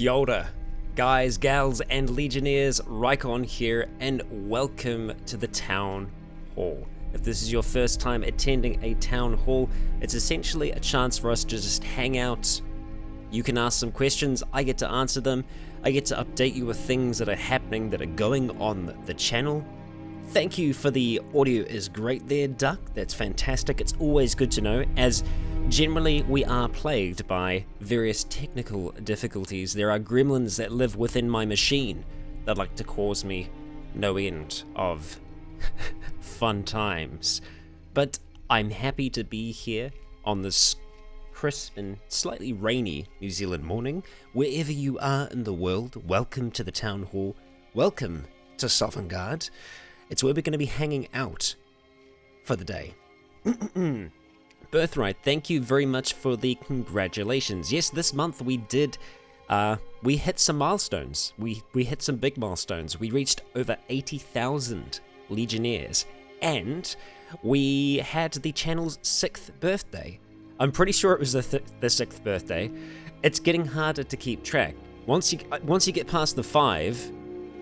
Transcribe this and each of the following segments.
Kia ora, guys, gals, and Legionnaires, Rycon here, and welcome to the Town Hall. If this is your first time attending a Town Hall, it's essentially a chance for us to just hang out. You can ask some questions, I get to answer them, I get to update you with things that are happening that are going on the channel. Thank you for the audio is great there, Duck, that's fantastic. It's always good to know, as generally we are plagued by various technical difficulties. There are gremlins that live within my machine that like to cause me no end of fun times. But I'm happy to be here on this crisp and slightly rainy New Zealand morning. Wherever you are in the world, welcome to the Town Hall. Welcome to Sovngarde. It's where we're going to be hanging out for the day. Birthright, thank you very much for the congratulations. Yes, this month we did, we hit some milestones. We hit some big milestones. We reached over 80,000 Legionnaires, and we had the channel's 6th birthday. I'm pretty sure it was the 6th birthday. It's getting harder to keep track. Once you get past the 5,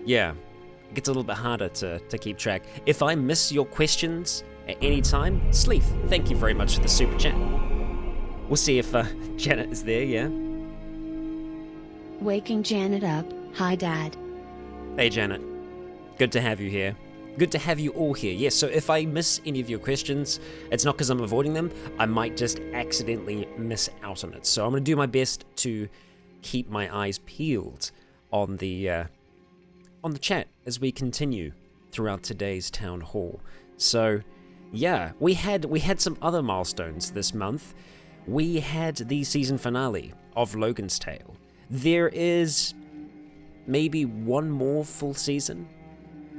yeah, it gets a little bit harder to keep track. If I miss your questions at any time, Sleeth, thank you very much for the super chat. We'll see if Janet is there, yeah? Waking Janet up. Hi, Dad. Hey, Janet. Good to have you here. Good to have you all here. Yes, so if I miss any of your questions, it's not because I'm avoiding them. I might just accidentally miss out on it. So I'm going to do my best to keep my eyes peeled on the chat as we continue throughout today's Town Hall. So, yeah, we had some other milestones this month. We had the season finale of Logan's Tale. There is maybe one more full season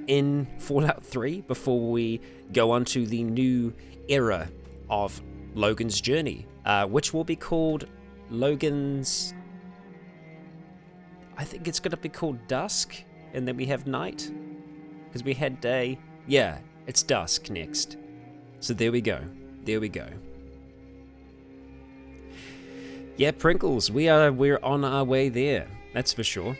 in Fallout 3 before we go on to the new era of Logan's journey, which will be called Logan's... I think it's going to be called Dusk, and then we have Night, because we had day. Yeah, it's Dusk next. So there we go. There we go. Yeah, Prinkles, we're on our way there. That's for sure.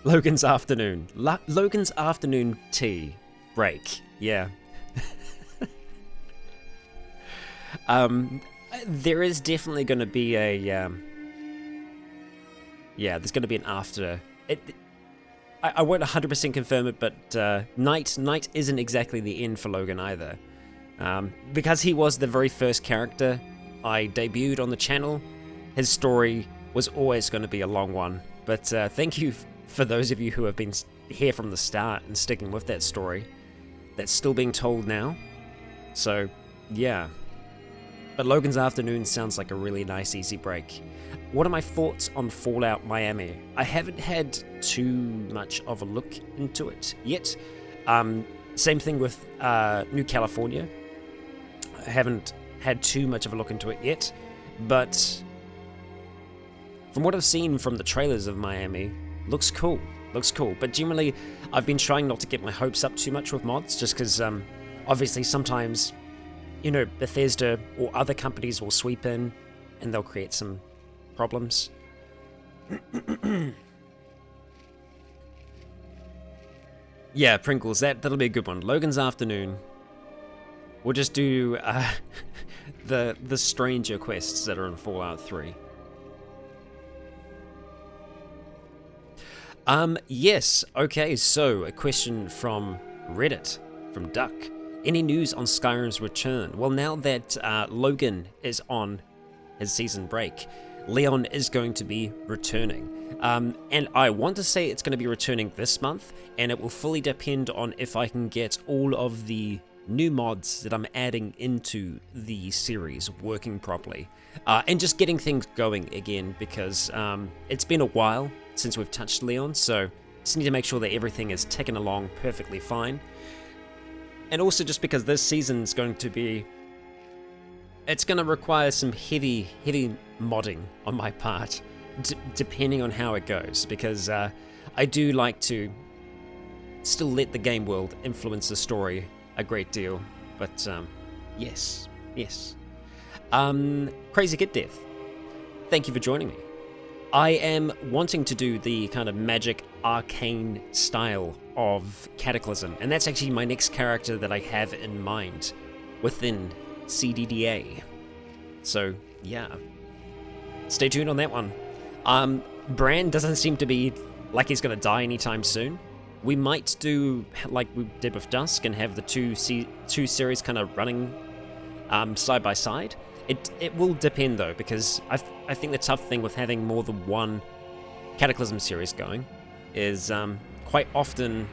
Logan's afternoon. Logan's afternoon tea break. Yeah. There is definitely going to be a yeah, there's going to be an after. I won't 100% confirm it, but Night isn't exactly the end for Logan either. Because he was the very first character I debuted on the channel, his story was always going to be a long one. But thank you for those of you who have been here from the start and sticking with that story. That's still being told now. So, yeah. But Logan's Afternoon sounds like a really nice, easy break. What are my thoughts on Fallout Miami? I haven't had too much of a look into it yet. Same thing with New California. I haven't had too much of a look into it yet. But from what I've seen from the trailers of Miami, looks cool. Looks cool. But generally, I've been trying not to get my hopes up too much with mods, just because obviously sometimes, you know, Bethesda or other companies will sweep in and they'll create some problems. Yeah, Prinkles, that'll be a good one. Logan's Afternoon. We'll just do the stranger quests that are in Fallout 3. Yes, okay, so a question from Reddit, from Duck. Any news on Skyrim's return? Well, now that Logan is on his season break, Leon is going to be returning. And I want to say it's going to be returning this month, and it will fully depend on if I can get all of the new mods that I'm adding into the series working properly. And just getting things going again, because it's been a while since we've touched Leon, so just need to make sure that everything is ticking along perfectly fine. And also just because this season's going to be... It's going to require some heavy modding on my part, depending on how it goes, because I do like to still let the game world influence the story a great deal, but yes. Crazy Kid Death. thank you for joining me. I am wanting to do the kind of magic arcane style of Cataclysm, and that's actually my next character that I have in mind within CDDA. So, yeah. Stay tuned on that one. Bran doesn't seem to be like he's going to die anytime soon. We might do like we did with Dusk and have the two series kind of running side by side. It will depend though, because I think the tough thing with having more than one Cataclysm series going is quite often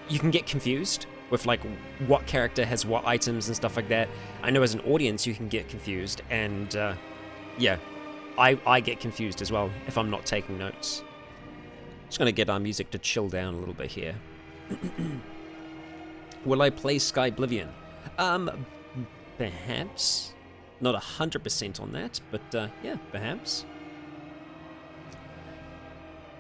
you can get confused with like what character has what items and stuff like that. I know as an audience you can get confused, and yeah, I get confused as well if I'm not taking notes. Just gonna get our music to chill down a little bit here. Will I play Skyblivion? Perhaps. Not 100% on that, but yeah, perhaps.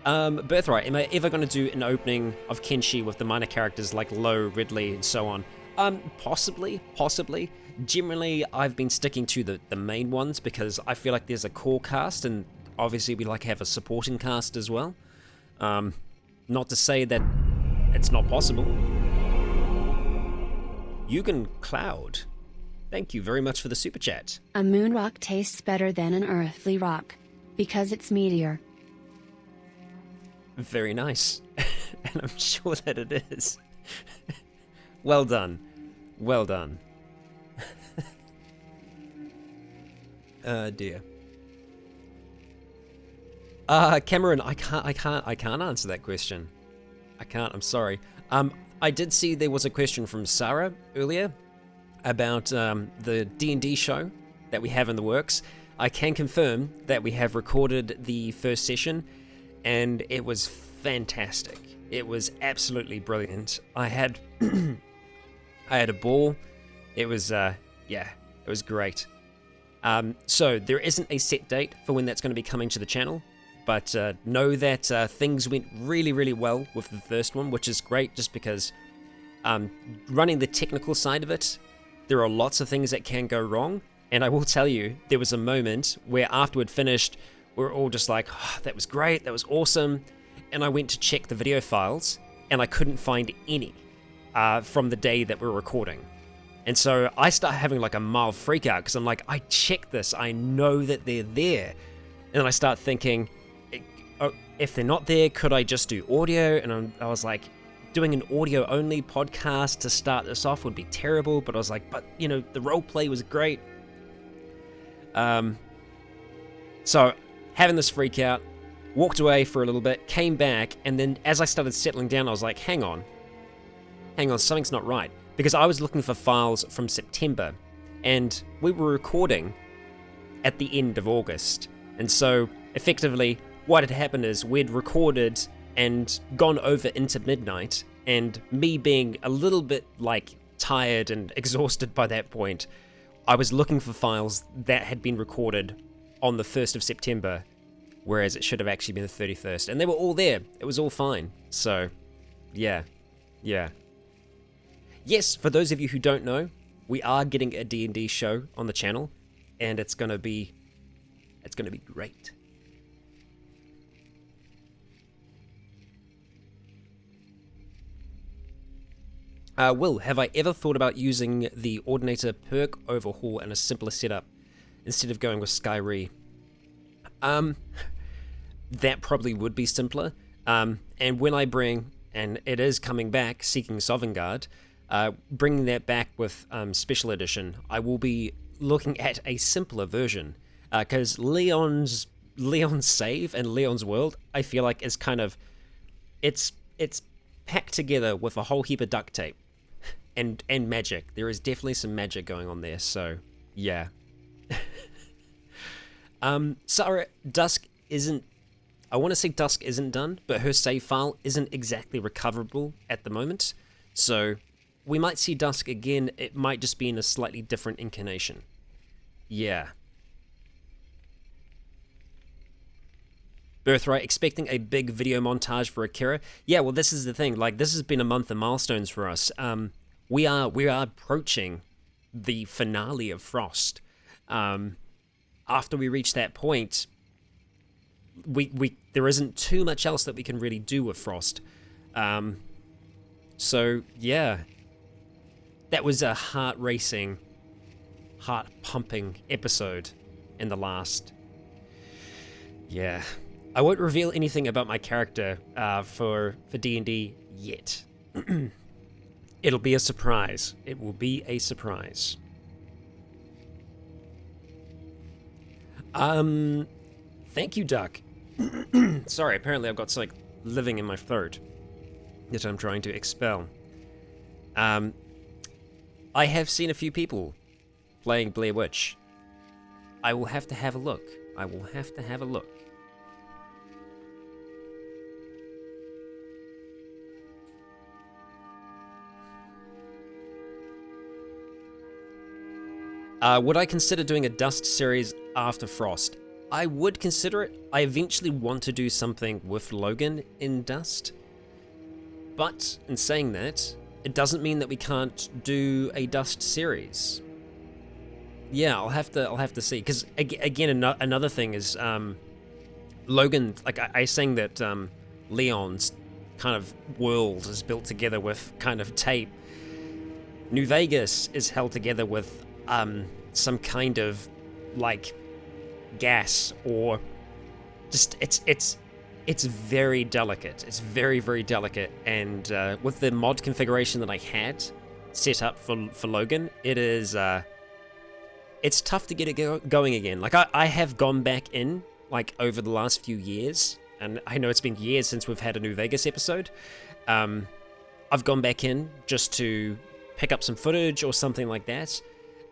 Birthright, am I ever going to do an opening of Kenshi with the minor characters like Lo, Ridley, and so on? Possibly. Generally, I've been sticking to the main ones because I feel like there's a core cast, and obviously we like to have a supporting cast as well. Not to say that it's not possible. Yugen Cloud, thank you very much for the super chat. A moon rock tastes better than an earthly rock, because it's meteor. Very nice. And I'm sure that it is. Well done. Well done. Dear. Cameron, I can't answer that question. I can't, I'm sorry. I did see there was a question from Sarah earlier about the D&D show that we have in the works. I can confirm that we have recorded the first session, and it was fantastic. It was absolutely brilliant. I had a ball. It was yeah, it was great. So there isn't a set date for when that's going to be coming to the channel, but know that things went really, really well with the first one, which is great just because running the technical side of it, there are lots of things that can go wrong. And I will tell you, there was a moment where after we'd finished, we were all just like, oh, that was great, that was awesome. And I went to check the video files, and I couldn't find any from the day that we were recording. And so I start having like a mild freak out, because I'm like, I checked this, I know that they're there. And then I start thinking, oh, if they're not there, could I just do audio? And I was like, doing an audio only podcast to start this off would be terrible, but I was like, but you know, the roleplay was great. So having this freak out, walked away for a little bit, came back, and then as I started settling down, I was like, hang on, something's not right. Because I was looking for files from September, and we were recording at the end of August. And so effectively what had happened is we'd recorded and gone over into midnight, and me being a little bit like tired and exhausted by that point, I was looking for files that had been recorded on the 1st of September, whereas it should have actually been the 31st, and they were all there. It was all fine. So yeah. Yes, for those of you who don't know, we are getting a D&D show on the channel, and it's gonna be great. Will, have I ever thought about using the Ordinator perk overhaul in a simpler setup instead of going with Skyrim? That probably would be simpler. And when I bring, and it is coming back, Seeking Sovngarde, bringing that back with Special Edition, I will be looking at a simpler version. Because Leon's save and Leon's world, I feel like is kind of, it's packed together with a whole heap of duct tape and magic. There is definitely some magic going on there, so yeah. Sarah, Dusk isn't, I want to say Dusk isn't done, but her save file isn't exactly recoverable at the moment, so we might see Dusk again. It might just be in a slightly different incarnation. Yeah. Birthright, expecting a big video montage for Akira. Yeah, well, this is the thing. Like, this has been a month of milestones for us. We are approaching the finale of Frost. after we reach that point, there isn't too much else that we can really do with Frost. So yeah, that was a heart-racing, heart-pumping episode in the last. Yeah, I won't reveal anything about my character for D&D yet. It'll be a surprise. It will be a surprise. Thank you, Duck. Sorry, apparently I've got something living in my throat that I'm trying to expel. I have seen a few people playing Blair Witch. I will have to have a look. I will have to have a look. Would I consider doing a Dust series after Frost? I would consider it. I eventually want to do something with Logan in Dust. But in saying that, it doesn't mean that we can't do a Dust series. Yeah, I'll have to see. Because again, another thing is Logan. Like I saying that Leon's kind of world is built together with kind of tape. New Vegas is held together with some kind of like gas, or just it's very delicate. It's very delicate, and with the mod configuration that I had set up for Logan, it is it's tough to get it going again. Like I have gone back in like over the last few years, and I know it's been years since we've had a New Vegas episode. I've gone back in just to pick up some footage or something like that.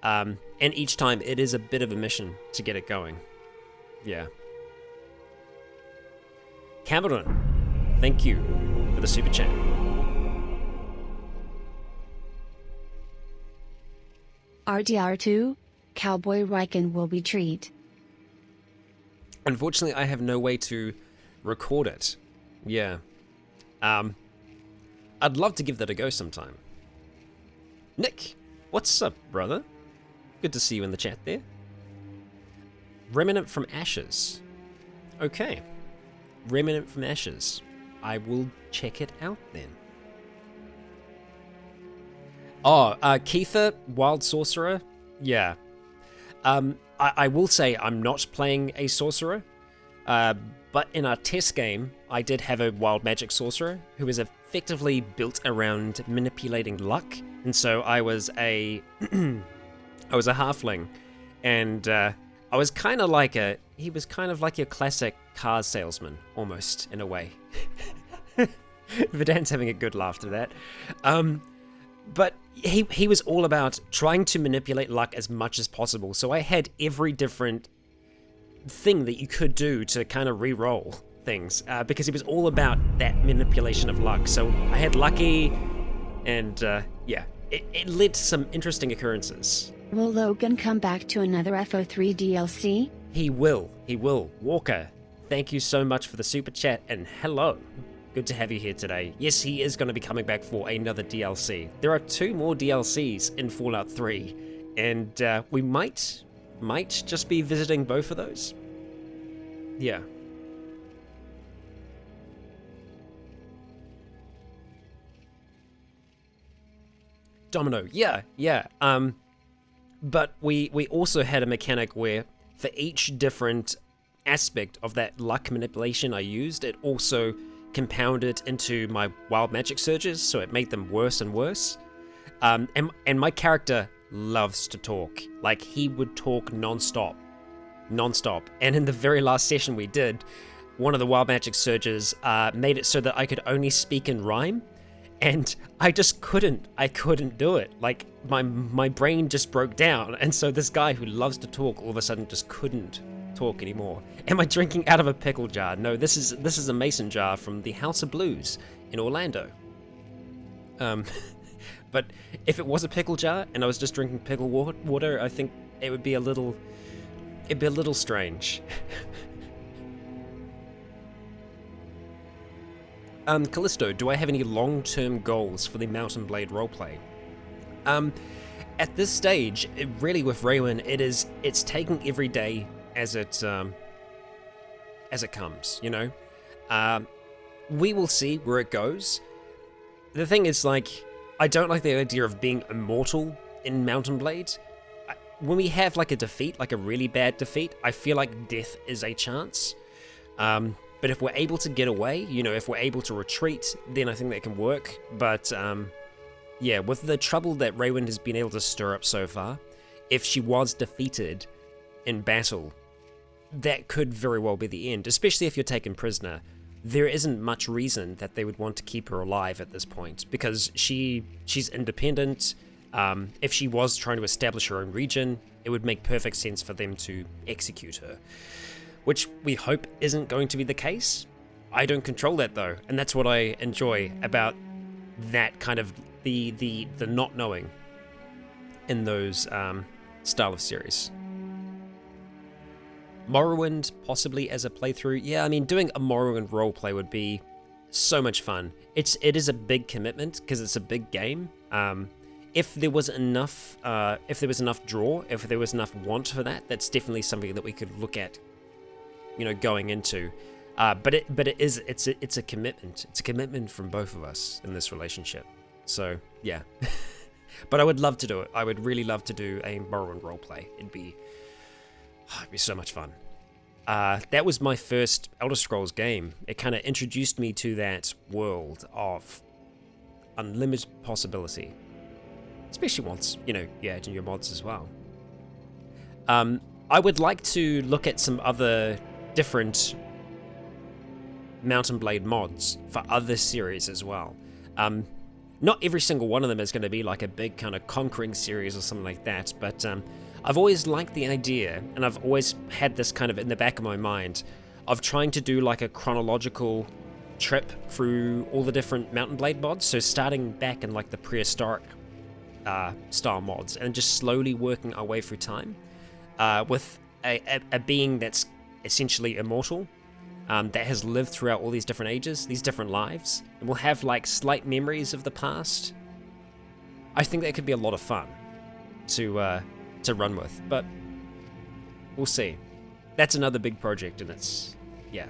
And each time it is a bit of a mission to get it going. Yeah. Cameron, thank you for the super chat. RDR2, Cowboy Rycon will be treat. Unfortunately, I have no way to record it. Yeah. I'd love to give that a go sometime. Nick, what's up, brother? Good to see you in the chat there. Remnant from Ashes. Okay. Remnant from Ashes. I will check it out then. Oh, Keitha, Wild Sorcerer. Yeah. I will say I'm not playing a sorcerer. But in our test game, I did have a Wild Magic Sorcerer who was effectively built around manipulating luck. And so I was a... I was a halfling, and I was kind of like he was kind of like your classic car salesman, almost, in a way. Vidan's having a good laugh to that. But he was all about trying to manipulate luck as much as possible, so I had every different thing that you could do to kind of re-roll things, because he was all about that manipulation of luck. So I had lucky, and yeah, it led to some interesting occurrences. Will Logan come back to another FO3 DLC? He will. He will. Walker, thank you so much for the super chat, and hello. Good to have you here today. Yes, he is going to be coming back for another DLC. There are 2 more DLCs in Fallout 3, and we might just be visiting both of those. Yeah. Domino, yeah. But we also had a mechanic where for each different aspect of that luck manipulation I used, it also compounded into my wild magic surges, so it made them worse and worse. And my character loves to talk. Like, he would talk non-stop. And in the very last session we did, one of the wild magic surges made it so that I could only speak in rhyme. And I just couldn't do it. Like, my brain just broke down. And so this guy who loves to talk all of a sudden just couldn't talk anymore. Am I drinking out of a pickle jar? No, this is a mason jar from the House of Blues in Orlando. But if it was a pickle jar and I was just drinking pickle water, I think it'd be a little strange. Callisto, do I have any long-term goals for the Mountain Blade roleplay? At this stage, really with Raywin, it's taking every day as it comes, you know. We will see where it goes. The thing is, like, I don't like the idea of being immortal in Mount and Blade. When we have like a defeat, like a really bad defeat, I feel like death is a chance. But if we're able to get away, you know, if we're able to retreat, then I think that can work. But yeah, with the trouble that Raywyn has been able to stir up so far, if she was defeated in battle, that could very well be the end, especially if you're taken prisoner. There isn't much reason that they would want to keep her alive at this point, because she's independent. If she was trying to establish her own region, it would make perfect sense for them to execute her, which we hope isn't going to be the case. I don't control that though, and that's what I enjoy about that kind of the not knowing in those style of series. Morrowind possibly as a playthrough. Yeah, I mean, doing a Morrowind roleplay would be so much fun. It is a big commitment because it's a big game. If there was enough draw, if there was enough want for that, that's definitely something that we could look at, you know, going into. But it's a commitment. It's a commitment from both of us in this relationship. So yeah, but I would love to do it. I would really love to do a Morrowind roleplay. It'd be so much fun. That was my first Elder Scrolls game. It kind of introduced me to that world of unlimited possibility. Especially once, you know, you add in your mods as well. I would like to look at some other different Mount and Blade mods for other series as well. Not every single one of them is going to be like a big kind of conquering series or something like that, but I've always liked the idea, and I've always had this kind of in the back of my mind, of trying to do like a chronological trip through all the different Mount and Blade mods, so starting back in like the prehistoric style mods, and just slowly working our way through time, with a being that's essentially immortal, that has lived throughout all these different ages, these different lives, and will have like slight memories of the past. I think that could be a lot of fun to run with, but we'll see. That's another big project, and it's, yeah.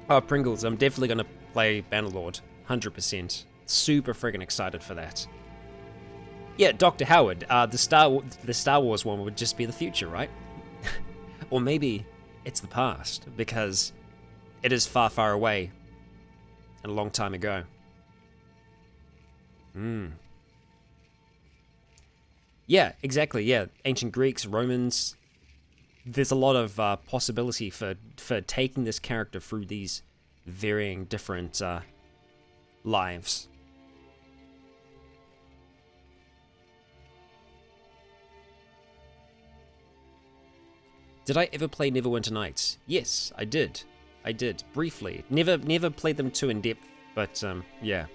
Oh, Pringles, I'm definitely going to play Bannerlord, 100%. Super friggin' excited for that. Yeah, Dr. Howard, the Star Wars one would just be the future, right? Or maybe it's the past, because it is far, far away and a long time ago. Yeah, exactly, yeah. Ancient Greeks, Romans. There's a lot of possibility for taking this character through these varying different lives. Did I ever play Neverwinter Nights? Yes, I did. I did, briefly. Never played them too in depth, but yeah.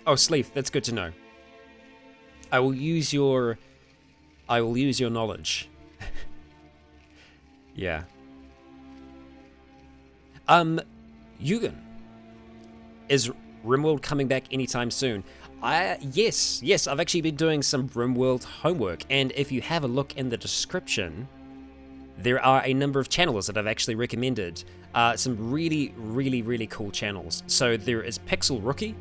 Oh, Sleeth, that's good to know. I will use your knowledge. Yeah. Yugen, is RimWorld coming back anytime soon? Yes, I've actually been doing some RimWorld homework, and if you have a look in the description, there are a number of channels that I've actually recommended. Some really cool channels. So there is Pixel Rookie,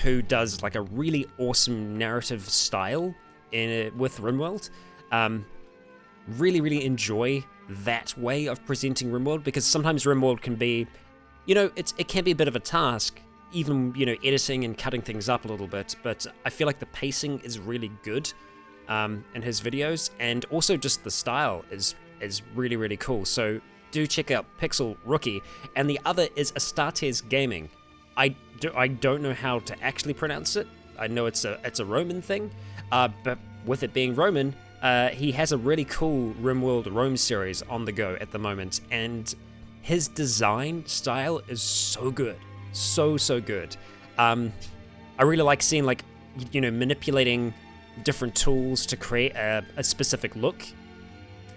who does like a really awesome narrative style with RimWorld. Really enjoy that way of presenting RimWorld, because sometimes RimWorld can be, you know, it can be a bit of a task, even, you know, editing and cutting things up a little bit, but I feel like the pacing is really good in his videos, and also just the style is really cool. So do check out Pixel Rookie, and the other is Astartes Gaming. I don't know how to actually pronounce it. I know it's a Roman thing, but with it being Roman, he has a really cool RimWorld Rome series on the go at the moment, and his design style is so good, so good. I really like seeing, like, you know, manipulating different tools to create a specific look.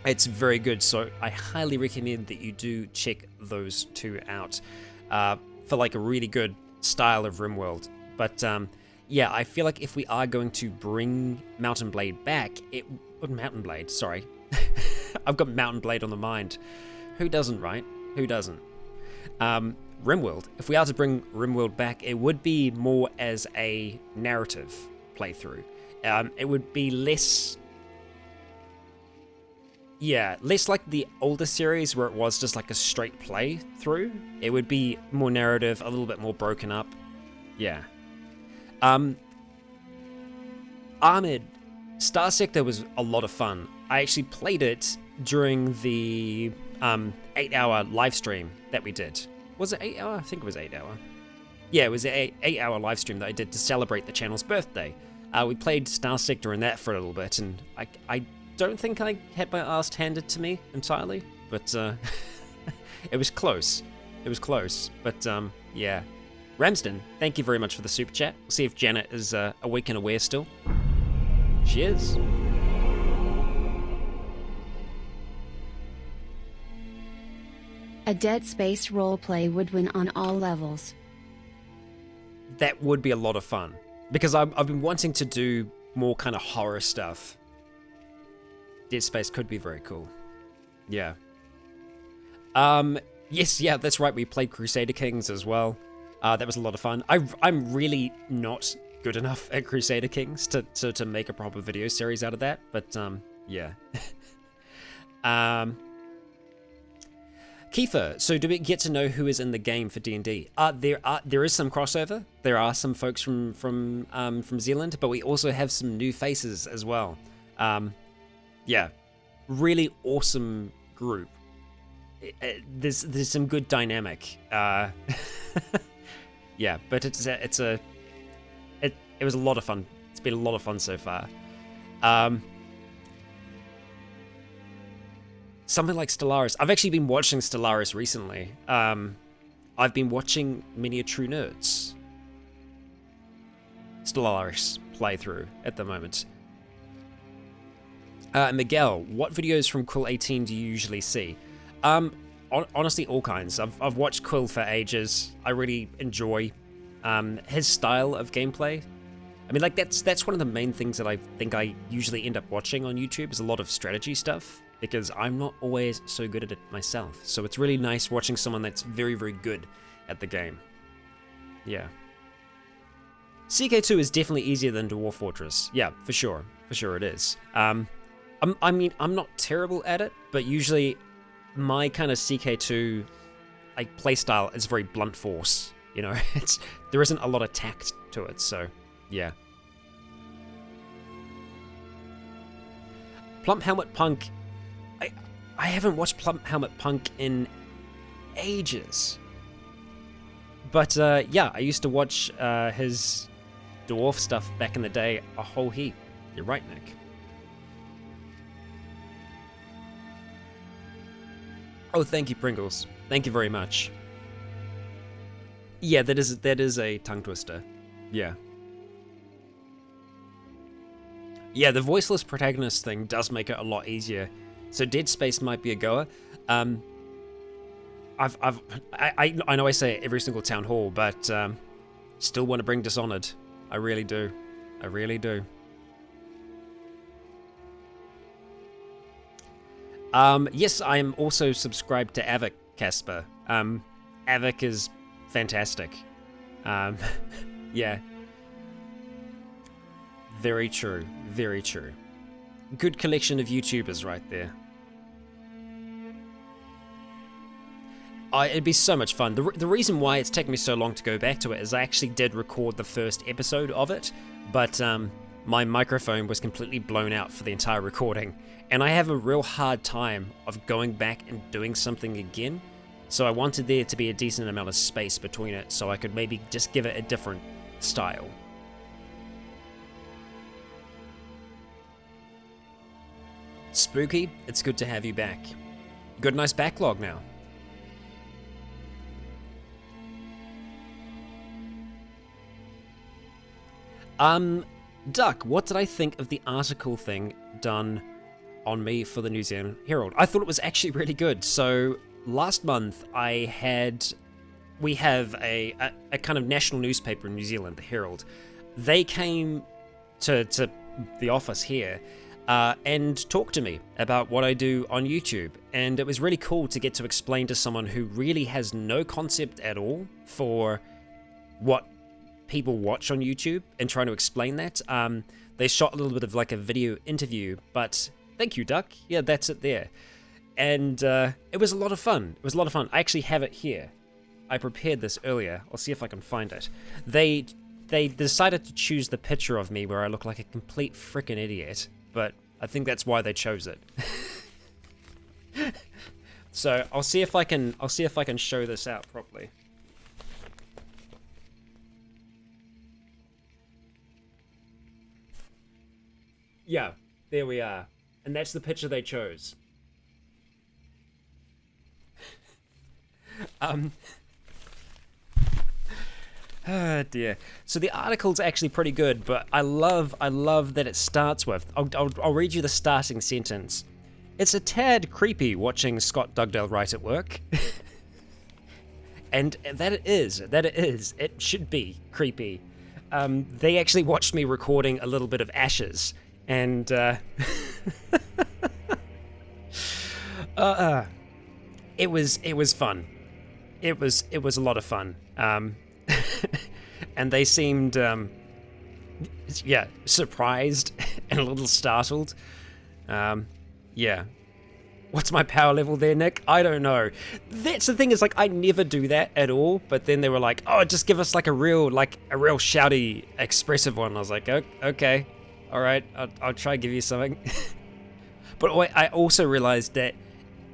It's very good, so I highly recommend that you do check those two out for like a really good style of RimWorld. But yeah, I feel like if we are going to bring Mountain Blade back, Mountain Blade, sorry. I've got Mountain Blade on the mind. Who doesn't, right? Who doesn't? RimWorld. If we are to bring RimWorld back, it would be more as a narrative playthrough. It would be less... Yeah, less like the older series where it was just like a straight playthrough. It would be more narrative, a little bit more broken up. Yeah. Ahmed, Star Sector was a lot of fun. I actually played it during the 8-hour live stream that we did. Was it 8 hour? I think it was 8 hour. Yeah, it was an 8-hour live stream that I did to celebrate the channel's birthday. We played Star Sector in that for a little bit, and I don't think I had my ass handed to me entirely, but it was close. It was close, but yeah. Ramsden, thank you very much for the super chat. We'll see if Janet is awake and aware still. She is. A Dead Space roleplay would win on all levels. That would be a lot of fun, because I've been wanting to do more kind of horror stuff. Dead Space could be very cool. Yeah. Yes, yeah, that's right. We played Crusader Kings as well. That was a lot of fun. I'm really not good enough at Crusader Kings to make a proper video series out of that, but yeah. Kiefer, so do we get to know who is in the game for D&D? There is some crossover. There are some folks from Zealand, but we also have some new faces as well. Yeah, really awesome group. There's some good dynamic. Yeah, but it was a lot of fun. It's been a lot of fun so far. Something like Stellaris. I've actually been watching Stellaris recently. I've been watching Many a True Nerds Stellaris playthrough at the moment. Miguel, what videos from Quill 18 do you usually see? Honestly, all kinds. I've watched Quill for ages. I really enjoy his style of gameplay. I mean, like that's one of the main things that I think I usually end up watching on YouTube is a lot of strategy stuff, because I'm not always so good at it myself. So it's really nice watching someone that's very, very good at the game. Yeah. CK2 is definitely easier than Dwarf Fortress. Yeah, for sure. For sure it is. I mean, I'm not terrible at it, but usually my kind of CK2 like playstyle is very blunt force. You know, there isn't a lot of tact to it, so yeah. Plump Helmet Punk. I haven't watched Plump Helmet Punk in ages. But yeah, I used to watch his dwarf stuff back in the day a whole heap. You're right, Nick. Oh, thank you, Pringles. Thank you very much. Yeah, that is a tongue twister. Yeah. Yeah, the voiceless protagonist thing does make it a lot easier. So Dead Space might be a goer. I know I say it every single town hall, but still want to bring Dishonored. I really do. I really do. Yes, I am also subscribed to Avik, Casper. Avik is fantastic. Yeah. Very true. Very true. Good collection of YouTubers right there. It'd be so much fun. The reason why it's taken me so long to go back to it is I actually did record the first episode of it, but my microphone was completely blown out for the entire recording, and I have a real hard time of going back and doing something again, so I wanted there to be a decent amount of space between it so I could maybe just give it a different style. Spooky, it's good to have you back. You got a nice backlog now. Duck, what did I think of the article thing done on me for the New Zealand Herald? I thought it was actually really good. So last month we have a kind of national newspaper in New Zealand, the Herald. they came to the office here and talked to me about what I do on YouTube. And it was really cool to get to explain to someone who really has no concept at all for what people watch on YouTube and trying to explain that. They shot a little bit of like a video interview, but thank you, Duck. Yeah, that's it there. And it was a lot of fun. It was a lot of fun. I actually have it here. I prepared this earlier. I'll see if I can find it. They decided to choose the picture of me where I look like a complete freaking idiot, but I think that's why they chose it. So I'll see if I can show this out properly. Yeah, there we are. And that's the picture they chose. Oh dear. So the article's actually pretty good, but I love that it starts with, I'll read you the starting sentence. It's a tad creepy watching Scott Dugdale write at work. And that it is. It should be creepy. They actually watched me recording a little bit of Ashes, and it was fun. It was a lot of fun. And they seemed, surprised and a little startled. Yeah. What's my power level there, Nick? I don't know. That's the thing, is like I never do that at all. But then they were like, "Oh, just give us like a real shouty, expressive one." I was like, "Okay, all right, I'll try to give you something." But I also realized that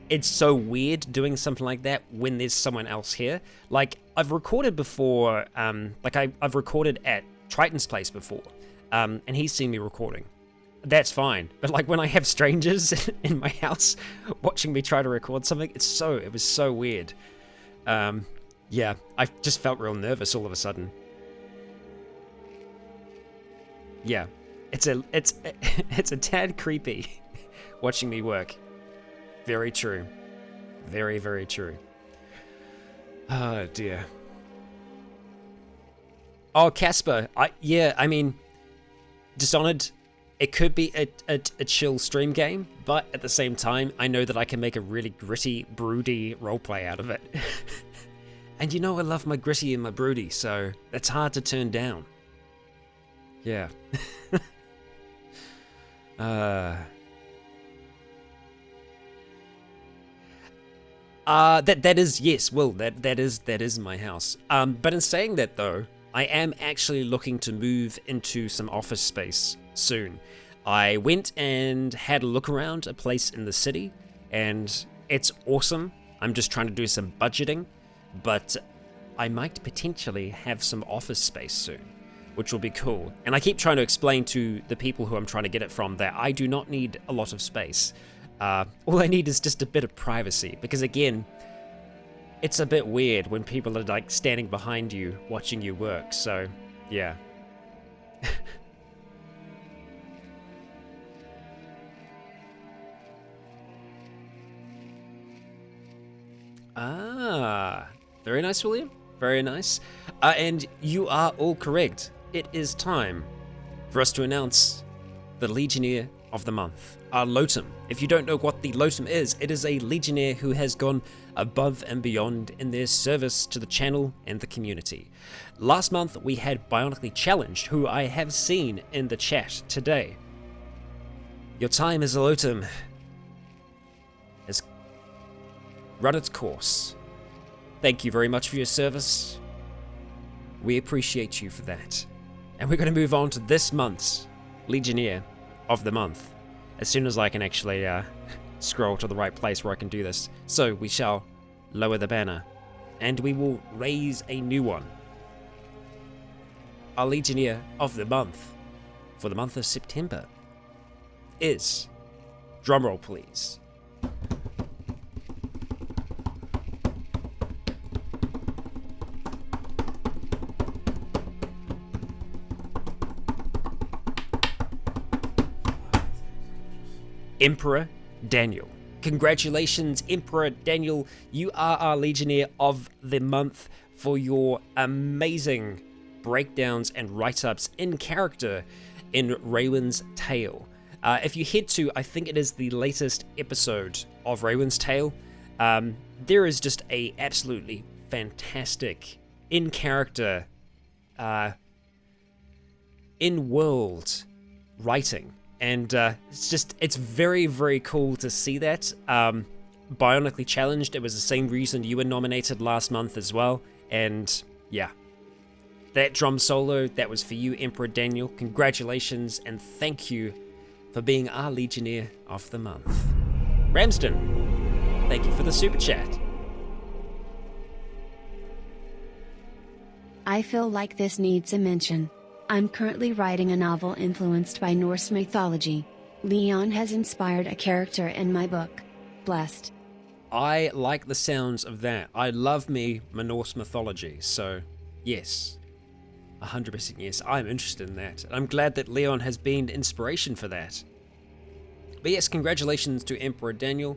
it's so weird doing something like that when there's someone else here. Like, I've recorded before, I've recorded at Triton's place before, and he's seen me recording. That's fine. But like when I have strangers in my house watching me try to record something, it was so weird. Yeah, I just felt real nervous all of a sudden. Yeah, it's a tad creepy watching me work. Very true. Very, very true. Oh dear. Oh, Casper. I mean, Dishonored, it could be a chill stream game, but at the same time, I know that I can make a really gritty, broody roleplay out of it. And you know I love my gritty and my broody, so that's hard to turn down. Yeah. That is, yes, Will, that is my house. But in saying that though, I am actually looking to move into some office space soon. I went and had a look around a place in the city, and it's awesome. I'm just trying to do some budgeting, but I might potentially have some office space soon, which will be cool. And I keep trying to explain to the people who I'm trying to get it from that I do not need a lot of space. All I need is just a bit of privacy, because again, it's a bit weird when people are like standing behind you watching you work, so yeah. Very nice, William. Very nice. And you are all correct. It is time for us to announce the Legionnaire of the month, our Lotum. If you don't know what the Lotum is, it is a Legionnaire who has gone above and beyond in their service to the channel and the community. Last month we had Bionically Challenged, who I have seen in the chat today. Your time as a Lotum has run its course. Thank you very much for your service. We appreciate you for that. And we're going to move on to this month's Legionnaire of the month, as soon as I can actually scroll to the right place where I can do this. So we shall lower the banner, and we will raise a new one. Our Legionnaire of the month for the month of September is, drumroll please, Emperor Daniel. Congratulations, Emperor Daniel. You are our Legionnaire of the month for your amazing breakdowns and write-ups in character in Raywin's Tale. If you head to, I think it is the latest episode of Raywin's Tale, there is just a absolutely fantastic in-character, in-world writing. And it's very, very cool to see that. Bionically Challenged, it was the same reason you were nominated last month as well. And yeah, that drum solo, that was for you, Emperor Daniel. Congratulations and thank you for being our Legionnaire of the month. Ramsden, thank you for the super chat. I feel like this needs a mention. I'm currently writing a novel influenced by Norse mythology. Leon has inspired a character in my book. Blessed. I like the sounds of that. I love me my Norse mythology, so yes. 100% yes, I'm interested in that. I'm glad that Leon has been inspiration for that. But yes, congratulations to Emperor Daniel.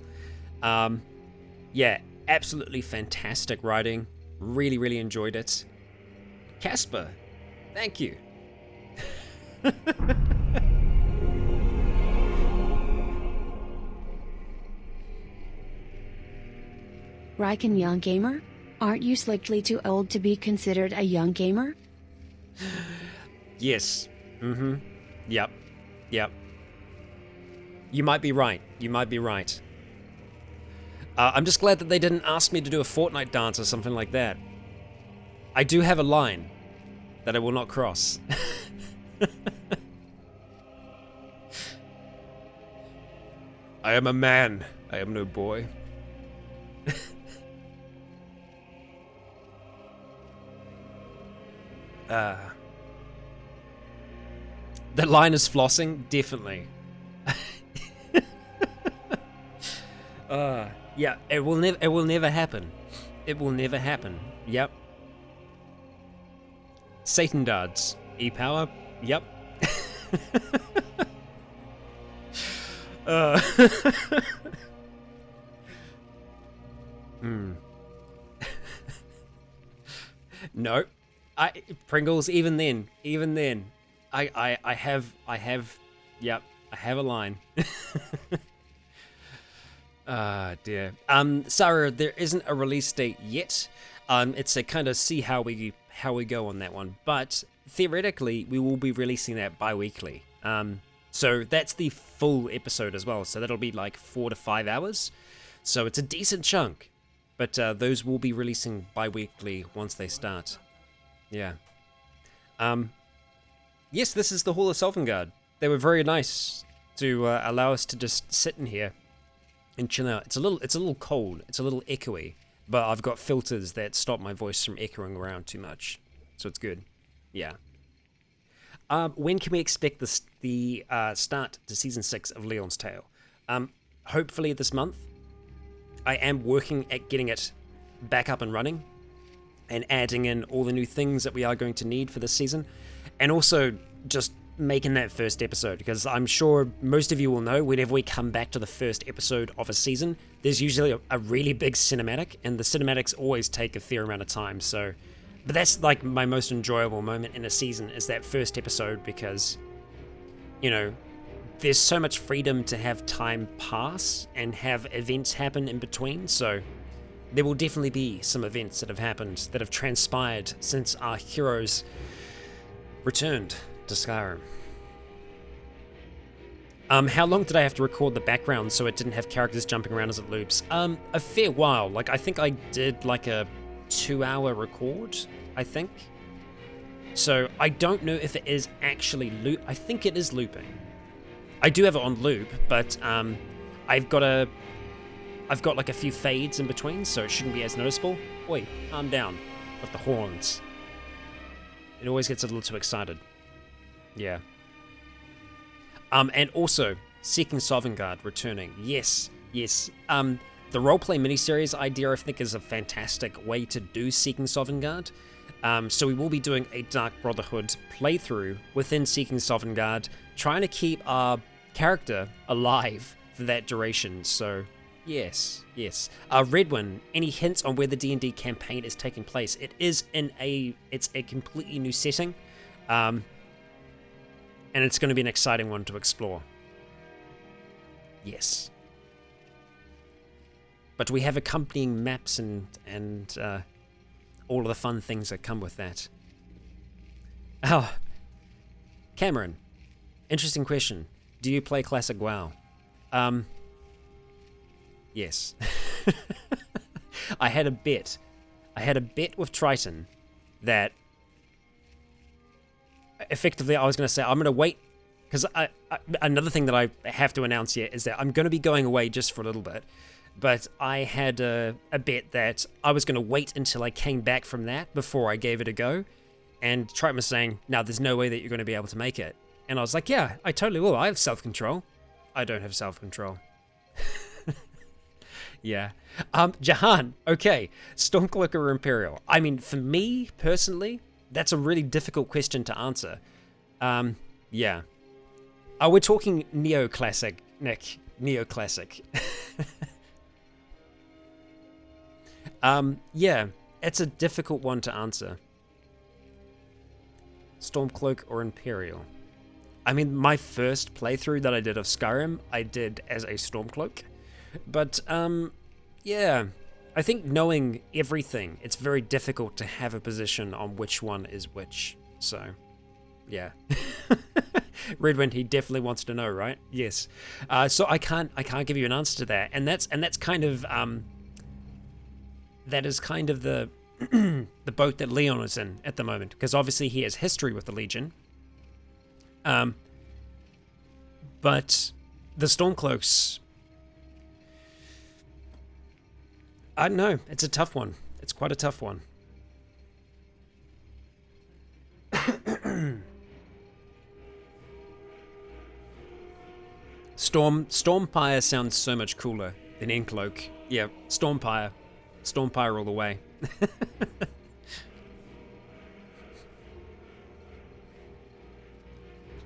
Yeah, absolutely fantastic writing. Really, really enjoyed it. Casper, thank you. Rycon young gamer? Aren't you slightly too old to be considered a young gamer? Yes. Yep. You might be right. I'm just glad that they didn't ask me to do a Fortnite dance or something like that. I do have a line that I will not cross. I am a man. I am no boy. The line is flossing, definitely. Yeah, it will never happen. It will never happen. Yep. Satan darts. E-power. Yep. No. Pringles, even then, I have, yep, I have a line. Dear. Sarah, there isn't a release date yet. It's a kind of see how we go on that one, but theoretically we will be releasing that bi-weekly. So that's the full episode as well, so that'll be like 4 to 5 hours. So it's a decent chunk, but those will be releasing bi-weekly once they start. Yeah. Yes, this is the Hall of Sovngarde. They were very nice to allow us to just sit in here and chill out. It's a little cold. It's a little echoey, but I've got filters that stop my voice from echoing around too much, so it's good. Yeah. When can we expect the start to season 6 of Leon's Tale? Hopefully this month. I am working at getting it back up and running and adding in all the new things that we are going to need for this season, and also just making that first episode, because I'm sure most of you will know whenever we come back to the first episode of a season, there's usually a really big cinematic, and the cinematics always take a fair amount of time. So, but that's like my most enjoyable moment in a season, is that first episode, because, you know, there's so much freedom to have time pass and have events happen in between. So there will definitely be some events that have happened, that have transpired since our heroes returned to Skyrim. How long did I have to record the background so it didn't have characters jumping around as it loops? A fair while. Like, I think I did like a 2-hour record, I think. So I don't know if it is actually loop. I think it is looping. I do have it on loop, but I've got like a few fades in between, so it shouldn't be as noticeable. Oi, calm down with the horns. It always gets a little too excited. Yeah. And also, Seeking Sovngarde returning. Yes. The roleplay miniseries idea, I think, is a fantastic way to do Seeking Sovngarde. So we will be doing a Dark Brotherhood playthrough within Seeking Sovngarde, trying to keep our character alive for that duration. So Yes, yes. Redwin, any hints on where the D&D campaign is taking place? It's a completely new setting, and it's going to be an exciting one to explore. Yes. But we have accompanying maps and all of the fun things that come with that. Oh, Cameron, interesting question. Do you play classic WoW? Yes. I had a bet with Triton that effectively I was going to say I'm going to wait, because another thing that I have to announce here is that I'm going to be going away just for a little bit, but I had a bet that I was going to wait until I came back from that before I gave it a go, and Triton was saying, no, there's no way that you're going to be able to make it. And I was like, yeah, I totally will. I have self-control. I don't have self-control. Yeah. Jahan, okay. Stormcloak or Imperial? I mean, for me, personally, that's a really difficult question to answer. Yeah. We're talking neoclassic, Nick. Neoclassic. Yeah. It's a difficult one to answer. Stormcloak or Imperial? I mean, my first playthrough that I did of Skyrim, I did as a Stormcloak. But, yeah, I think knowing everything, it's very difficult to have a position on which one is which. So, yeah. Redwind, he definitely wants to know, right? Yes. So I can't give you an answer to that, and that's kind of that is kind of the the boat that Leon is in at the moment, because obviously he has history with the Legion. But the Stormcloaks, I don't know. It's a tough one. It's quite a tough one. Stormpire sounds so much cooler than Encloak. Yeah, Stormpire. Stormpire all the way.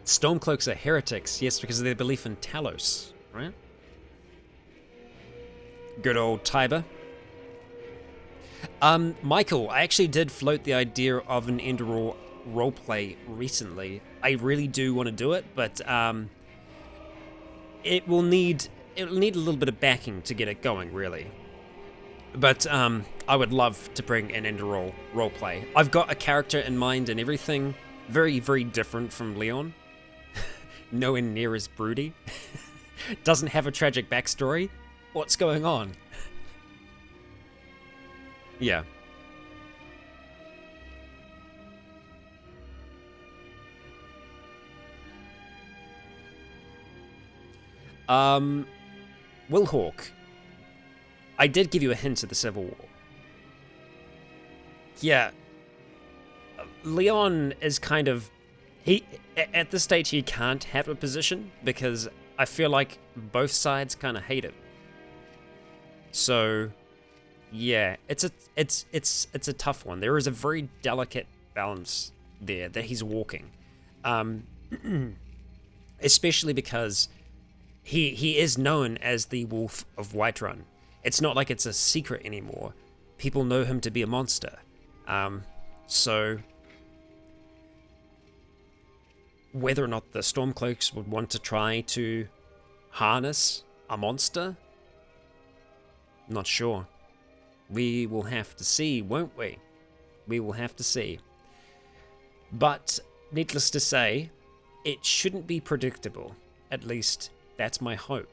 Stormcloaks are heretics, yes, because of their belief in Talos, right? Good old Tiber. Michael, I actually did float the idea of an Enderall roleplay recently. I really do want to do it, but it'll need a little bit of backing to get it going, really. But I would love to bring an Enderall roleplay. I've got a character in mind and everything, very, very different from Leon. Nowhere near as broody. Doesn't have a tragic backstory. What's going on? Yeah. Wilhawk. I did give you a hint of the Civil War. Yeah. Leon is kind of... At this stage, he can't have a position because I feel like both sides kind of hate it. So, yeah, it's a tough one. There is a very delicate balance there that he's walking, especially because he is known as the Wolf of Whiterun. It's not like it's a secret anymore. People know him to be a monster. So whether or not the Stormcloaks would want to try to harness a monster, not sure. We will have to see, won't we? We will have to see. But needless to say, it shouldn't be predictable. At least that's my hope.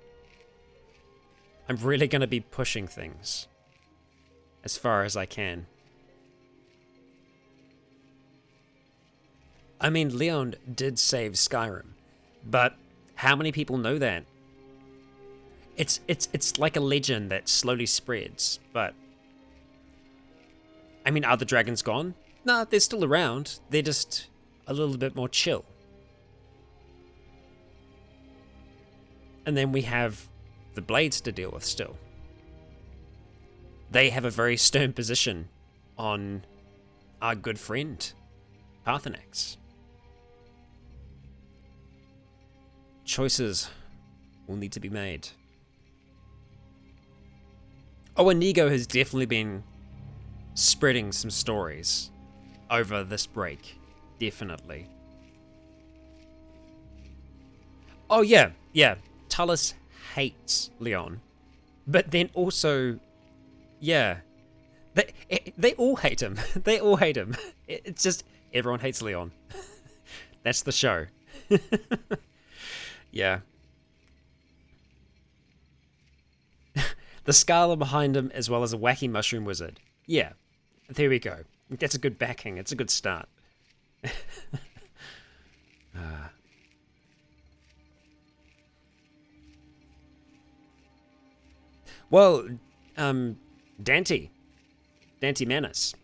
I'm really going to be pushing things as far as I can. I mean, Leon did save Skyrim, but how many people know that? It's like a legend that slowly spreads, but I mean, are the dragons gone? No, they're still around. They're just a little bit more chill. And then we have the Blades to deal with still. They have a very stern position on our good friend, Parthenax. Choices will need to be made. Oh, Inigo has definitely been spreading some stories over this break. Definitely. Oh, yeah. Tullus hates Leon. But then also, yeah. They all hate him. They all hate him. It's just, everyone hates Leon. That's the show. Yeah. The Scala behind him, as well as a wacky mushroom wizard. Yeah, there we go. That's a good backing. It's a good start. Well, Dante Manus.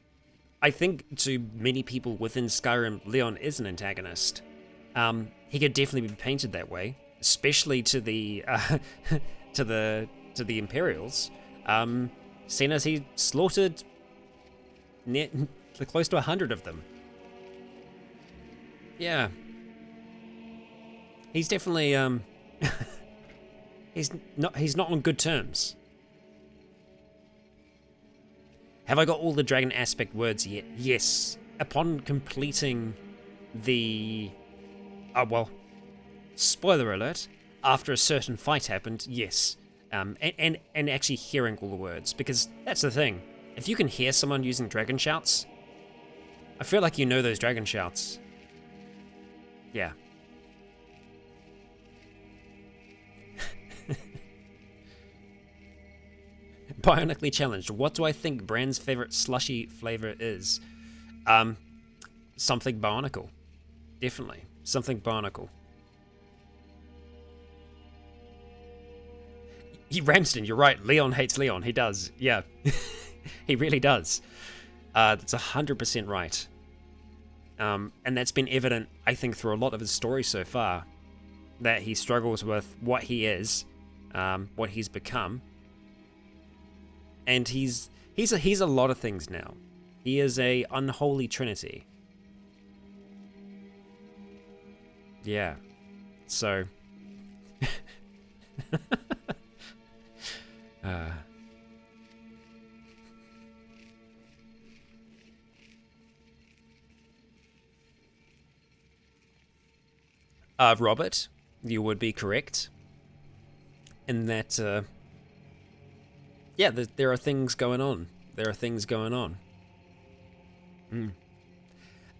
I think to many people within Skyrim, Leon is an antagonist. He could definitely be painted that way, especially to the to the Imperials. Seeing as he slaughtered close to 100 of them. Yeah, he's definitely he's not on good terms. Have I got all the dragon aspect words yet? Yes. Upon completing the... well, spoiler alert. After a certain fight happened, yes. And actually hearing all the words. Because that's the thing. If you can hear someone using dragon shouts, I feel like you know those dragon shouts. Yeah. Bionically challenged. What do I think Brand's favorite slushy flavor is? Something bionical. Definitely. Something bionical. Ramsden, you're right. Leon hates Leon. He does. Yeah. He really does. That's 100% right. And that's been evident, I think, through a lot of his stories so far. That he struggles with what he is, what he's become. And he's a lot of things now. He is a unholy trinity. Yeah. So. Robert, you would be correct in that. Yeah, there are things going on. There are things going on. And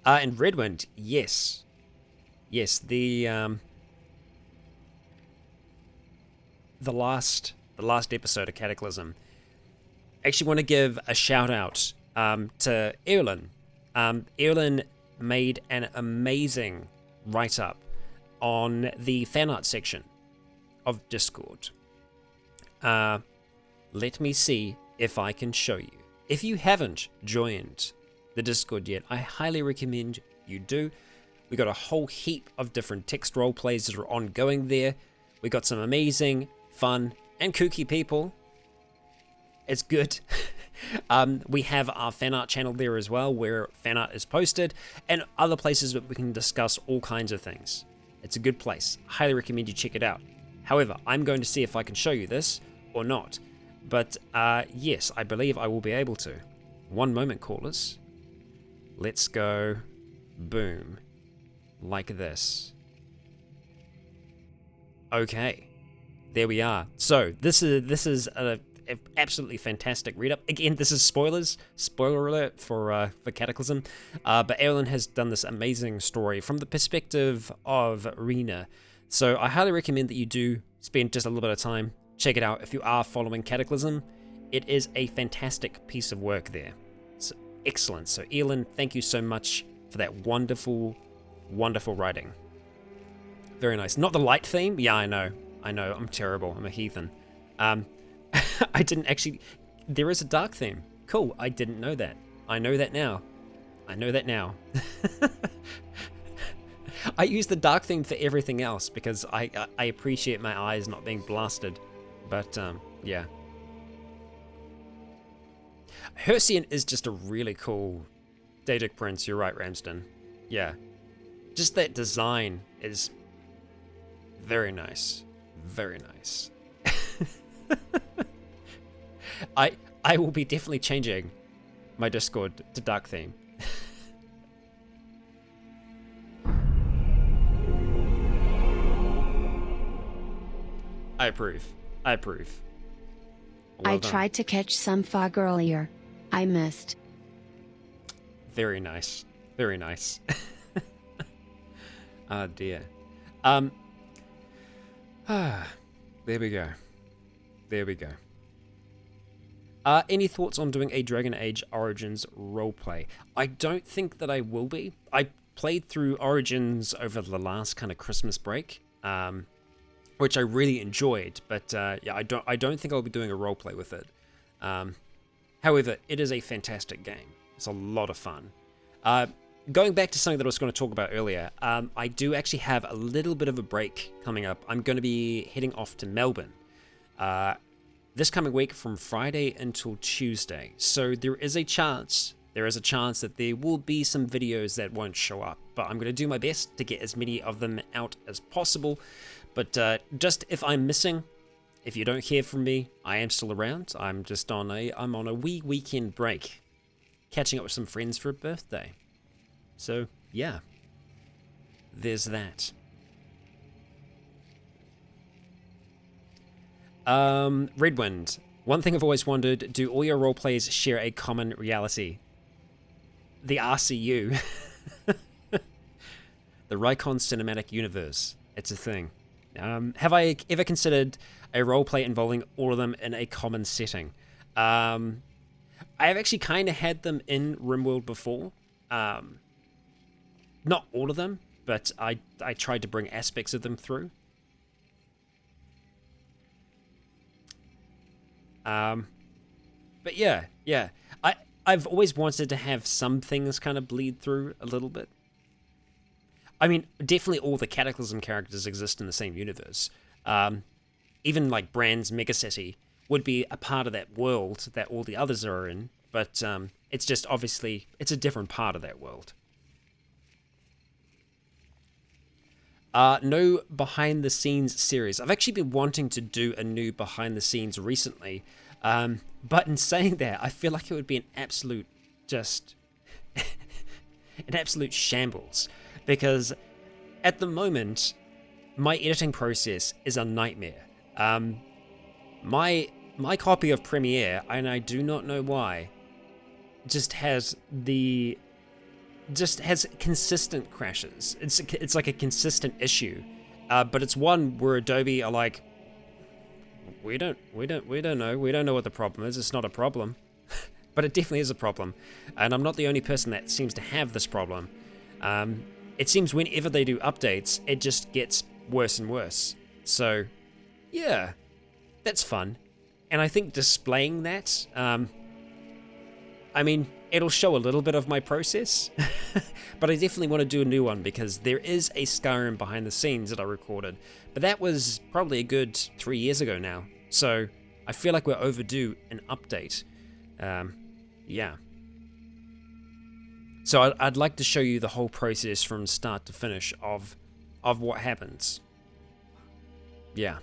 Redwind, yes. Yes, the last episode of Cataclysm. Actually want to give a shout out to Erlen. Erlen made an amazing write-up on the fan art section of Discord. Let me see if I can show you. If you haven't joined the Discord yet, I highly recommend you do. We got a whole heap of different text role plays that are ongoing there. We got some amazing, fun, and kooky people. It's good. We have our fan art channel there as well, where fan art is posted, and other places that we can discuss all kinds of things. It's a good place. Highly recommend you check it out. However, I'm going to see if I can show you this or not. But yes, I believe I will be able to. One moment, callers. Let's go. Boom. Like this. Okay. There we are. So this is a absolutely fantastic read up. Again, this is spoilers. Spoiler alert for Cataclysm. But Erlen has done this amazing story from the perspective of Rena. So I highly recommend that you do spend just a little bit of time. Check it out if you are following Cataclysm. It is a fantastic piece of work there. It's excellent. So Erlen, thank you so much for that wonderful, wonderful writing. Very nice. Not the light theme? Yeah, I know. I'm terrible. I'm a heathen. I didn't actually... There is a dark theme. Cool. I didn't know that. I know that now. I use the dark theme for everything else because I appreciate my eyes not being blasted. But, yeah. Hercian is just a really cool Daedic Prince. You're right, Ramsden. Yeah. Just that design is very nice. Very nice. I will be definitely changing my Discord to dark theme. I approve. I approve. Well I done. tried to catch some fog earlier. I missed. Very nice. Very nice. Oh dear. There we go. There we go. Any thoughts on doing a Dragon Age Origins roleplay? I don't think that I will be. I played through Origins over the last kind of Christmas break, which I really enjoyed. But yeah, I don't think I'll be doing a roleplay with it. However, it is a fantastic game. It's a lot of fun. Going back to something that I was going to talk about earlier, I do actually have a little bit of a break coming up. I'm going to be heading off to Melbourne this coming week from Friday until Tuesday. So there is a chance that there will be some videos that won't show up, but I'm going to do my best to get as many of them out as possible. But just if I'm missing, if you don't hear from me, I am still around. I'm on a wee weekend break, catching up with some friends for a birthday. So yeah, there's that. Redwind. One thing I've always wondered, do all your roleplays share a common reality? The RCU. The Rycon Cinematic Universe. It's a thing. Have I ever considered a roleplay involving all of them in a common setting? I've actually kind of had them in RimWorld before. Not all of them, but I tried to bring aspects of them through. But yeah, I've always wanted to have some things kind of bleed through a little bit. I mean, definitely all the Cataclysm characters exist in the same universe. Even like Brand's Megacity would be a part of that world that all the others are in, but it's just obviously, it's a different part of that world. No behind the scenes series. I've actually been wanting to do a new behind the scenes recently, but in saying that, I feel like it would be an absolute shambles, because at the moment my editing process is a nightmare. My copy of Premiere, and I do not know why, just has consistent crashes. It's like a consistent issue, but it's one where Adobe are like, we don't know what the problem is. It's not a problem, but it definitely is a problem, and I'm not the only person that seems to have this problem. It seems whenever they do updates, it just gets worse and worse. So yeah, that's fun, and I think displaying that, I mean, it'll show a little bit of my process, but I definitely want to do a new one, because there is a Skyrim behind the scenes that I recorded, but that was probably a good 3 years ago now, so I feel like we're overdue an update. Yeah. So I'd like to show you the whole process from start to finish of what happens. Yeah.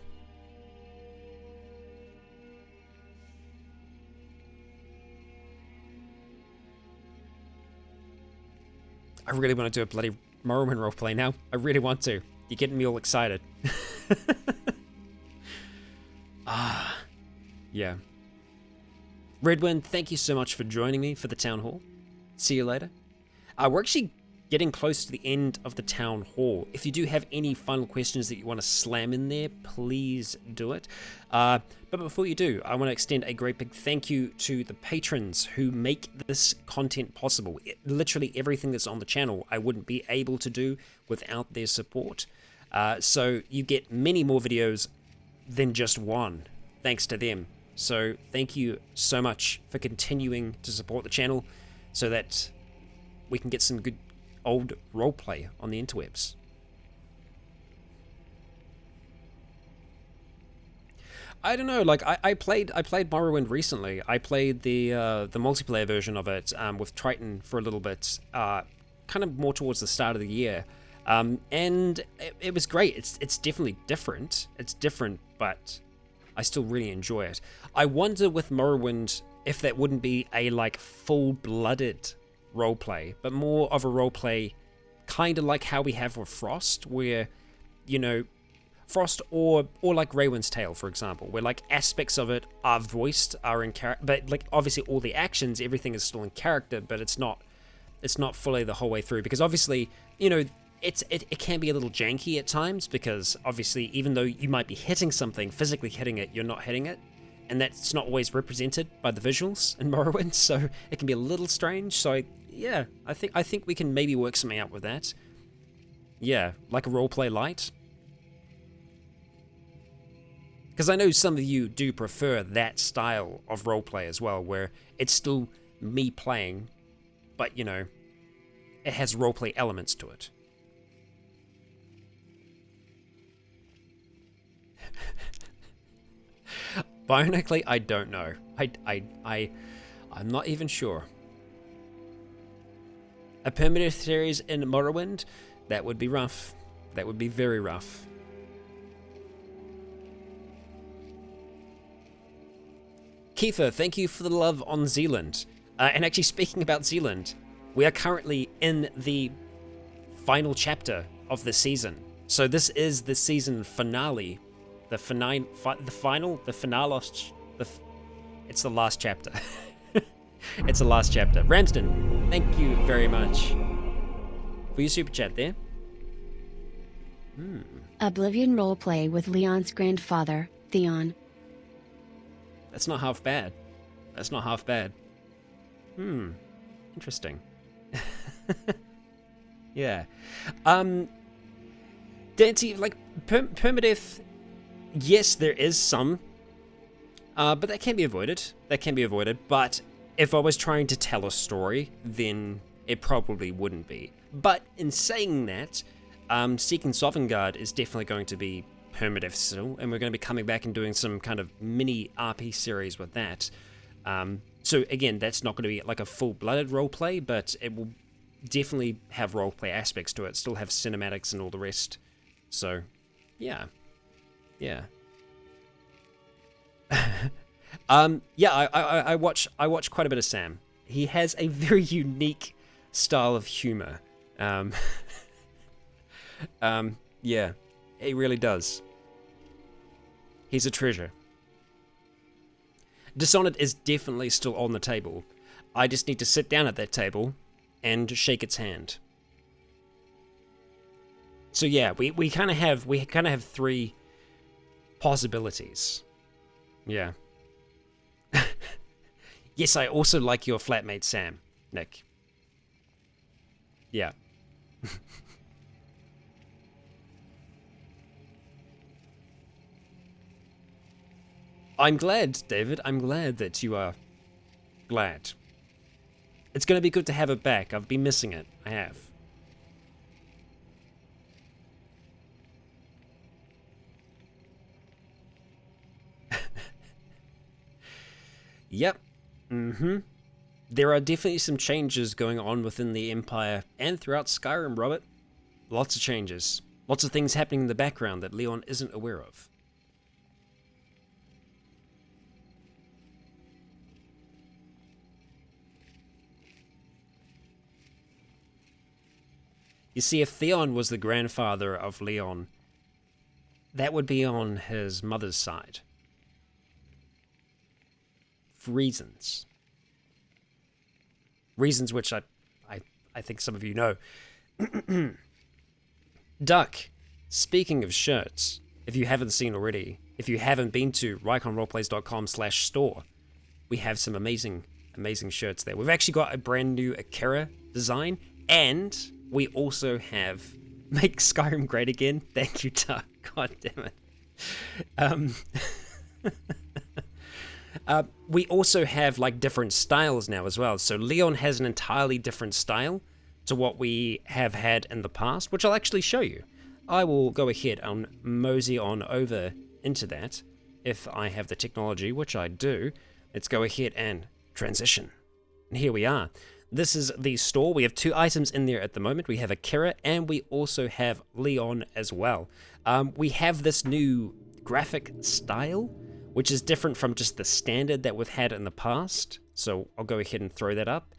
I really want to do a bloody Morrowind roleplay now. I really want to. You're getting me all excited. Yeah. Redwind, thank you so much for joining me for the Town Hall. See you later. We're actually getting close to the end of the Town Hall. If you do have any final questions that you want to slam in there, please do it. But before you do, I want to extend a great big thank you to the patrons who make this content possible. Literally everything that's on the channel I wouldn't be able to do without their support. So you get many more videos than just one, thanks to them. So thank you so much for continuing to support the channel so that we can get some good old roleplay on the interwebs. I don't know, like I played Morrowind recently. I played the multiplayer version of it with Triton for a little bit, kind of more towards the start of the year, and it was great. It's definitely different. It's different, but I still really enjoy it. I wonder with Morrowind if that wouldn't be a like full-blooded roleplay, but more of a roleplay kind of like how we have with Frost, where, you know, Frost or like Raywind's Tale, for example, where like aspects of it are voiced, are in character, but like obviously all the actions, everything is still in character, but it's not fully the whole way through, because obviously, you know, it can be a little janky at times, because obviously even though you might be hitting something, physically hitting it, you're not hitting it, and that's not always represented by the visuals in Morrowind, so it can be a little strange. So yeah, I think we can maybe work something out with that. Yeah, like a roleplay light. Because I know some of you do prefer that style of roleplay as well, where it's still me playing, but, you know, it has roleplay elements to it. Bionically, I don't know. I'm not even sure. A permadeath series in Morrowind? That would be rough. That would be very rough. Kiefer, thank you for the love on Zealand. And actually, speaking about Zealand, we are currently in the final chapter of the season. So this is the season finale. It's the last chapter. It's the last chapter. Ramsden, thank you very much for your super chat there. Oblivion roleplay with Leon's grandfather, Theon. That's not half bad. That's not half bad. Interesting. Yeah. Dante, like, permadeath, yes, there is some, but that can be avoided. That can be avoided, but if I was trying to tell a story, then it probably wouldn't be. But in saying that, Seeking Sovngarde is definitely going to be permadeath still, and we're going to be coming back and doing some kind of mini RP series with that. So again, that's not going to be like a full-blooded roleplay, but it will definitely have roleplay aspects to it, still have cinematics and all the rest. So, yeah. Yeah. I watch quite a bit of Sam. He has a very unique style of humor. Yeah, he really does. He's a treasure. Dishonored is definitely still on the table. I just need to sit down at that table and shake its hand. So yeah, we kind of have three possibilities. Yeah. Yes, I also like your flatmate Sam, Nick. Yeah. I'm glad, David. I'm glad that you are glad. It's going to be good to have it back. I've been missing it. I have. Yep. There are definitely some changes going on within the Empire and throughout Skyrim, Robert. Lots of changes. Lots of things happening in the background that Leon isn't aware of. You see, if Theon was the grandfather of Leon, that would be on his mother's side. For reasons. Reasons which I think some of you know. Duck, speaking of shirts, if you haven't seen already, if you haven't been to ryconroleplays.com/store, we have some amazing shirts there. We've actually got a brand new Akira design, and we also have Make Skyrim Great Again. Thank you, Duck. God damn it. We also have like different styles now as well. So Leon has an entirely different style to what we have had in the past, which I'll actually show you. I will go ahead and mosey on over into that if I have the technology, which I do. Let's go ahead and transition. And here we are. This is the store. We have two items in there at the moment. We have Akira and we also have Leon as well. We have this new graphic style which is different from just the standard that we've had in the past. So I'll go ahead and throw that up.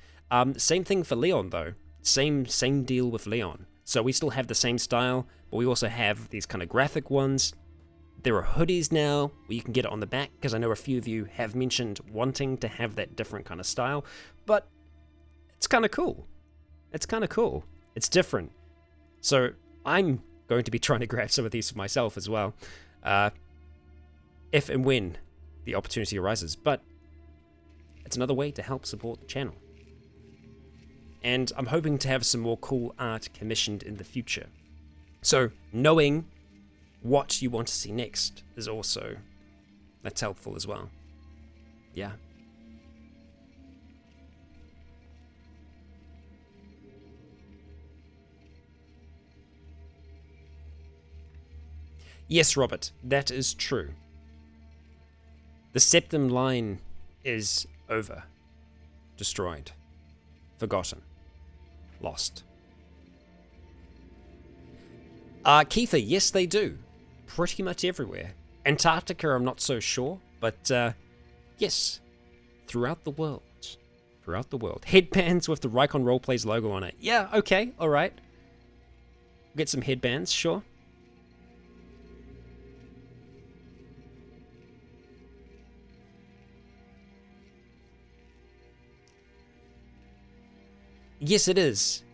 Same thing for Leon though. Same deal with Leon. So we still have the same style, but we also have these kind of graphic ones. There are hoodies now where you can get it on the back, because I know a few of you have mentioned wanting to have that different kind of style, but it's kind of cool. It's kind of cool. It's different. So I'm going to be trying to grab some of these for myself as well, if and when the opportunity arises. But it's another way to help support the channel. And I'm hoping to have some more cool art commissioned in the future. So knowing what you want to see next is also, that's helpful as well. Yeah. Yes, Robert, that is true. The Septim line is over. Destroyed. Forgotten. Lost. Kiefer, yes they do. Pretty much everywhere. Antarctica I'm not so sure, but yes. Throughout the world. Throughout the world. Headbands with the Rycon Roleplays logo on it. Yeah, okay, alright. Get some headbands, sure. Yes, it is.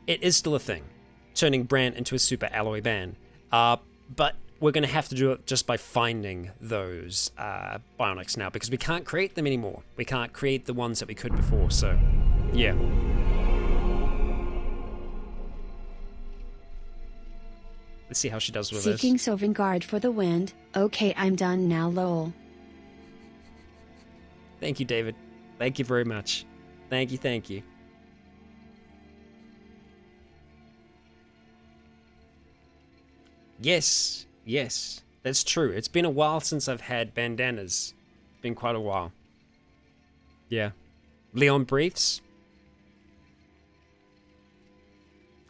It is still a thing, turning Bran into a super alloy ban. But we're going to have to do it just by finding those bionics now, because we can't create them anymore. We can't create the ones that we could before, so yeah. Let's see how she does with this. Seeking Sovngarde for the wind. Okay, I'm done now, lol. Thank you, David. Thank you very much. Thank you, thank you. Yes, yes, that's true. It's been a while since I've had bandanas. It's been quite a while. Yeah. Leon briefs?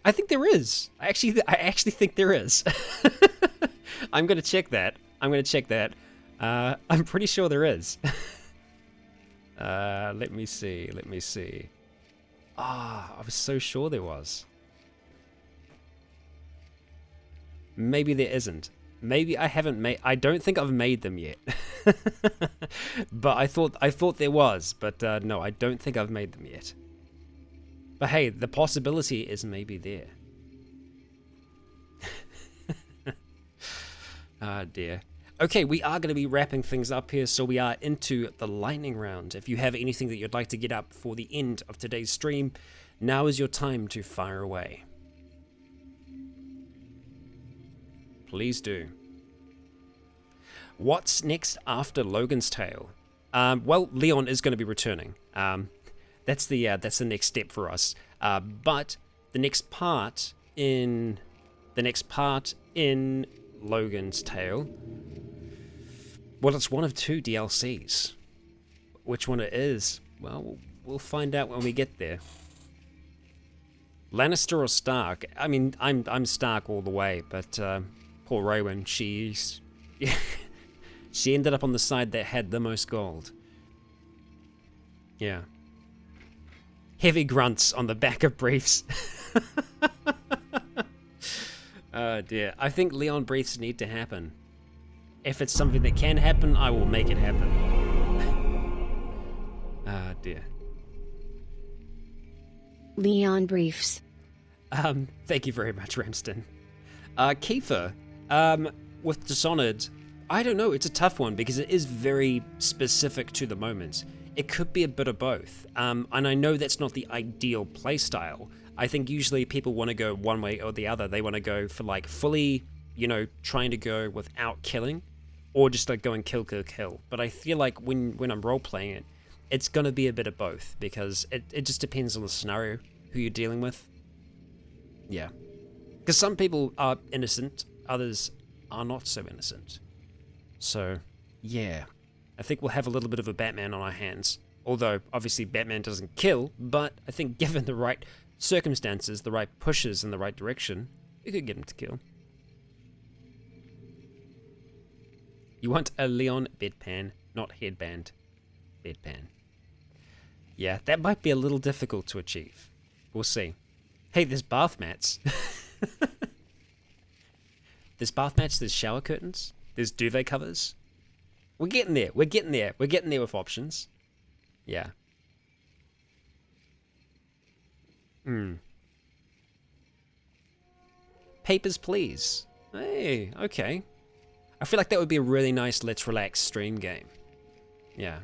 I think there is. I actually think there is. I'm gonna check that. I'm pretty sure there is. Let me see. Ah, I was so sure there was. Maybe there isn't. Maybe I haven't made. I don't think I've made them yet. But I thought there was. But no, I don't think I've made them yet. But hey, the possibility is maybe there. Ah, dear. Okay, we are going to be wrapping things up here, so we are into the lightning round. If you have anything that you'd like to get up for the end of today's stream, now is your time to fire away. Please do. What's next after Logan's Tale? Well, Leon is going to be returning. That's the next step for us. But the next part in Logan's Tale, well, it's one of two DLCs. Which one it is? Well, we'll find out when we get there. Lannister or Stark? I mean, I'm Stark all the way, but poor Rowan, she ended up on the side that had the most gold. Yeah. Heavy grunts on the back of briefs. Oh dear. I think Leon briefs need to happen. If it's something that can happen, I will make it happen. Ah dear. Leon briefs. Thank you very much, Ramston. Kiefer, with Dishonored, I don't know, it's a tough one because it is very specific to the moment. It could be a bit of both, and I know that's not the ideal playstyle. I think usually people want to go one way or the other. They want to go for like fully, you know, trying to go without killing, or just like going kill. But I feel like when I'm role-playing it, it's going to be a bit of both, because it just depends on the scenario, who you're dealing with. Yeah. Because some people are innocent, others are not so innocent. So, yeah. I think we'll have a little bit of a Batman on our hands. Although, obviously, Batman doesn't kill, but I think given the right circumstances, the right pushes in the right direction, we could get him to kill. You want a Leon bedpan, not headband. Bedpan. Yeah, that might be a little difficult to achieve. We'll see. Hey, there's bath mats. There's bath mats, there's shower curtains, there's duvet covers. We're getting there, we're getting there, we're getting there with options. Yeah. Papers, please. Hey, okay. I feel like that would be a really nice Let's Relax stream game. Yeah.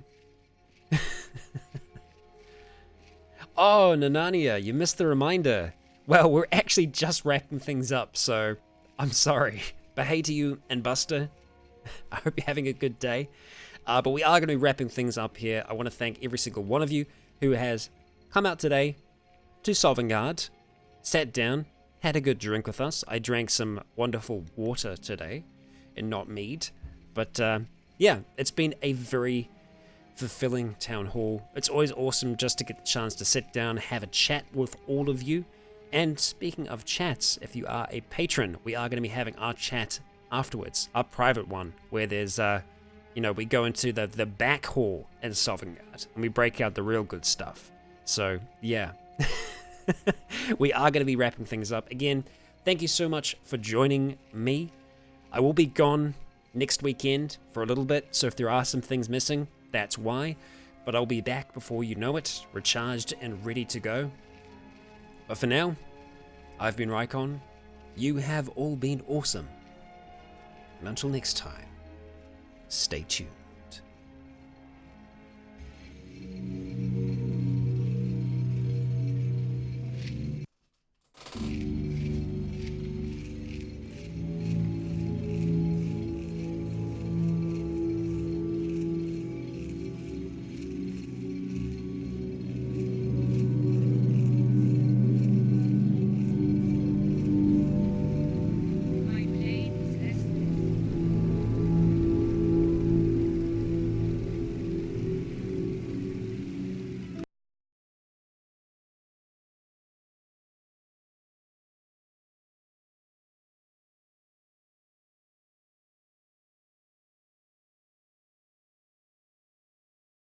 Oh, Nanania, you missed the reminder. Well, we're actually just wrapping things up, so I'm sorry. But hey to you and Buster, I hope you're having a good day. But we are going to be wrapping things up here. I want to thank every single one of you who has come out today to Sovngarde, sat down, had a good drink with us. I drank some wonderful water today, and not mead. But yeah, it's been a very fulfilling town hall. It's always awesome just to get the chance to sit down, have a chat with all of you. And speaking of chats, if you are a patron, we are going to be having our chat afterwards, our private one, where there's, you know, we go into the back hall in Sovngarde, and we break out the real good stuff. So, yeah. We are going to be wrapping things up. Again, thank you so much for joining me. I will be gone next weekend for a little bit, so if there are some things missing, that's why. But I'll be back before you know it, recharged and ready to go. But for now, I've been Rycon. You have all been awesome. And until next time, stay tuned.